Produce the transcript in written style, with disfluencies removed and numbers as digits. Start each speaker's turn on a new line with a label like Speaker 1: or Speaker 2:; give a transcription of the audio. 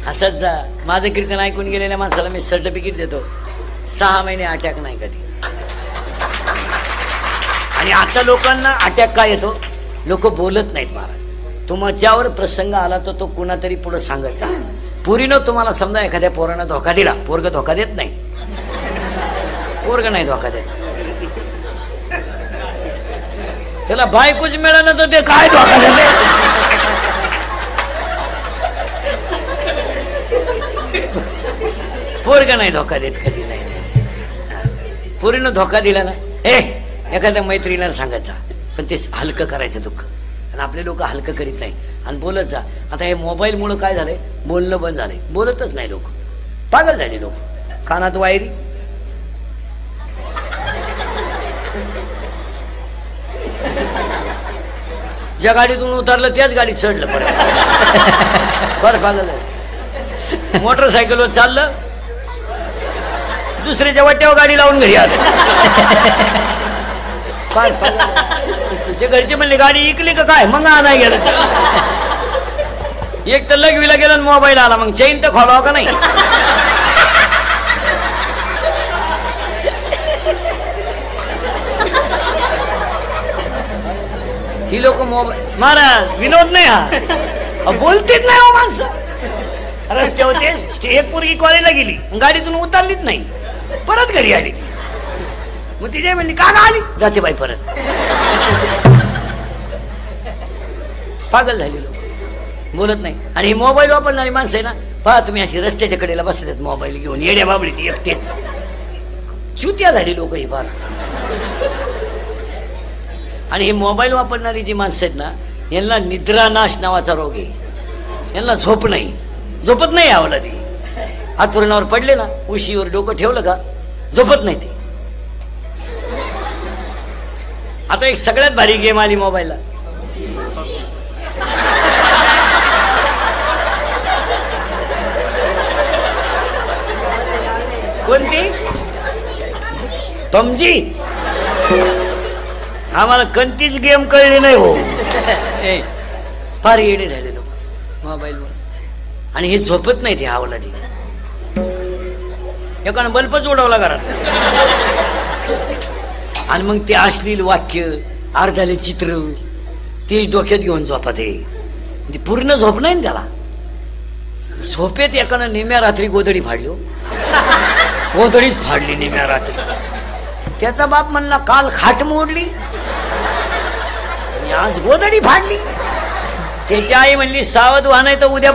Speaker 1: हसत जा. माझं कीर्तन ऐकून गेलेल्या माणसाला मी सर्टिफिकेट देतो, 6 महिने अटॅक नाही कधी. आणि आता लोकांना अटॅक काय येतो, लोक बोलत नाहीत महाराज. तुमच्यावर प्रसंग आला तर तो कुणातरी पुढे सांगायचा. पुरीनं तुम्हाला समजा एखाद्या पोरानं धोका दिला, पोरग धोका देत नाही, पोरग नाही धोका देत, त्याला बायकोच मिळालं तर ते काय धोका देते. पोरग नाही धोका देत कधी नाही. पोरीनं धोका दिला ना, एखाद्या मैत्रिणीला सांगायचा, पण ते हलकं करायचं दुःख. आणि आपले लोक हलकं करीत नाही आणि बोलत जा. आता हे मोबाईल मुळे काय झालंय, बोलणं बंद झालंय, बोलतच नाही लोक, पागल झाले लोक. कानात वायरी, ज्या गाडीतून उतरलं त्याच गाडीत चढलं परत पागल. मोटरसायकलवर चाललं, दुसऱ्याच्या वाट्यावर गाडी लावून घरी आलं. ते घरचे म्हणले गाडी इकली का काय, मग नाही गेलं. एक तर लगवीला गेलं आणि मोबाईल आला, मग चैन तर खोलावा का नाही. ही लोक मोबाईल, महाराज विनोद नाही हा, बोलतेच नाही हो माणसं. रस्त्यावर ते एक पोरगी कॉलेजला गेली, गाडीतून उतरलीच नाही, परत घरी आली ती. मग तिच्या म्हणली का आली, जाते बाई परत. पागल झाली लोक, बोलत नाही. आणि ही मोबाईल वापरणारी माणसं आहे ना, पहा तुम्ही अशी रस्त्याच्या कडेला बसतात मोबाईल घेऊन, येड्या बाबडी ती एकटेच. चुत्या झाली लोक ही फार. आणि हे मोबाईल वापरणारी जी माणसं आहेत ना, यांना निद्रानाश नावाचा रोग आहे. यांना झोप नाही, झोपत नाही आवला ती. हातुरणावर पडले ना, उशीवर डोकं ठेवलं का झोपत नाही ते. आता एक सगळ्यात भारी गेम आली मोबाईलला, कोणती, पबजी. आम्हाला कोणतीच गेम कळली नाही हो. फार येडे झाले लोक मोबाईलवर. आणि हे झोपत नाही ते आवला ती. एकानं बल्बच उडवला घरात. आणि मग ते अश्लील वाक्य, अर्धाले चित्र, तेच डोक्यात घेऊन झोपत आहे. पूर्ण झोप नाही त्याला. झोपेत एकानं निम्या रात्री गोधडी फाडली, गोधडीच फाडली निम्या रात्री. त्याचा बाप म्हणला काल खाट मोडली, आज गोधडी फाडली. त्याची आई म्हणली सावध व्हा नाही तर उद्या